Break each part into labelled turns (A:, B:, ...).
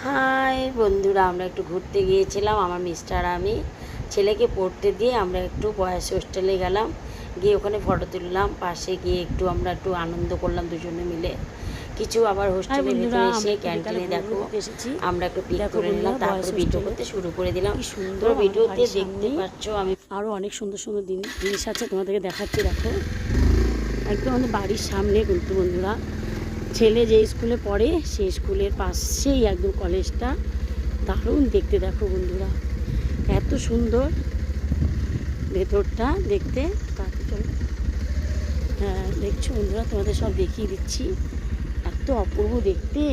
A: High বন্ধুরা, আমরা একটু ঘুরতে গিয়েছিলাম আমার মিস্টার আমি ছেলেকে পড়তে দিয়ে আমরা একটু বয়েজ হোস্টেলে গেলাম। গিয়ে ওখানে ফটো তুললাম, পাশে গিয়ে আমরা একটু আনন্দ করলাম দুজনে মিলে। কিছু আবার হোস্টেলের ভিতরে এসে ক্যান্টিনে দেখো আমরা একটু পিক করে নিলাম, তারপরে ভিডিও করতে শুরু করে দিলাম। সুন্দর ভিডিওতে দেখতে পাচ্ছ আমি
B: আরও অনেক সুন্দর সুন্দর জিনিস আছে, তোমাদেরকে দেখাচ্ছি। দেখো একদম আমাদের বাড়ির সামনে কিন্তু বন্ধুরা, ছেলে যে স্কুলে পড়ে সেই স্কুলের পাশেই একদম কলেজটা। দারুণ দেখতে দেখো বন্ধুরা, এত সুন্দর ভেতরটা দেখতে। চলো, হ্যাঁ দেখছো বন্ধুরা, তোমাদের সব দেখিয়ে দিচ্ছি। এত অপূর্ব দেখতে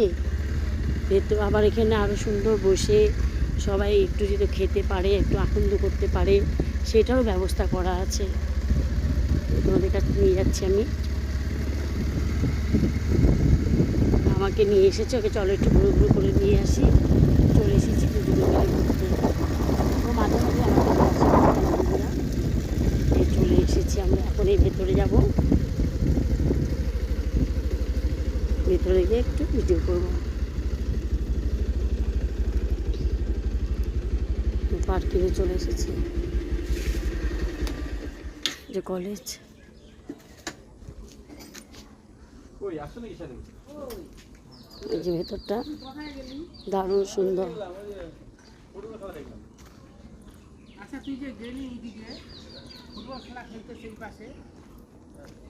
B: ভেতর। আবার এখানে আরও সুন্দর বসে সবাই একটু যদি খেতে পারে, একটু আনন্দ করতে পারে, সেটারও ব্যবস্থা করা আছে। তোমাদের কাছে নিয়ে যাচ্ছি আমি। আমাকে নিয়ে এসেছে, ওকে চলো একটু ঘুরু ঘুরু করে নিয়ে আসি। চলে এসেছি দুজনে মিলে ঘুরতে। ও মাঝে মাঝে আমাকে বন্ধুরা এই চলে এসেছি আমরা। এখন এই ভেতরে যাব, ভেতরে গিয়ে একটু ভিডিও করবো। পার্কিংয়ে চলে এসেছি, যে কলেজ। এই যে ভেতরটা দারুণ সুন্দর।
C: আচ্ছা, তুই যে গেলি ওইদিকে ফুটবল খেলা খেলতে, সেই পাশে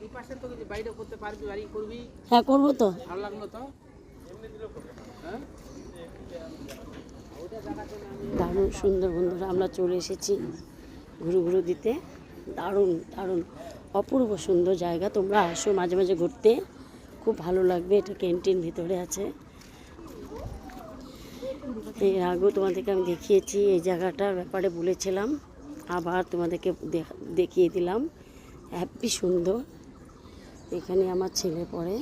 C: এই পাশে তো বাইরে করতে পারবি, বাড়ি করবি?
B: হ্যাঁ করবো তো,
C: ভালো লাগলো তো।
B: দারুণ সুন্দর বন্ধুরা, আমরা চলে এসেছি ঘুরু ঘুরু দিতে। দারুণ দারুণ অপূর্ব সুন্দর জায়গা। তোমরা আসো মাঝে মাঝে ঘুরতে, খুব ভালো লাগবে। এটা ক্যান্টিন ভিতরে আছে। এর আগেও তোমাদেরকে আমি দেখিয়েছি, এই জায়গাটার ব্যাপারে বলেছিলাম, আবার তোমাদেরকে দেখিয়ে দিলাম। হ্যাপি সুন্দর। এখানে আমার ছেলে পড়ে।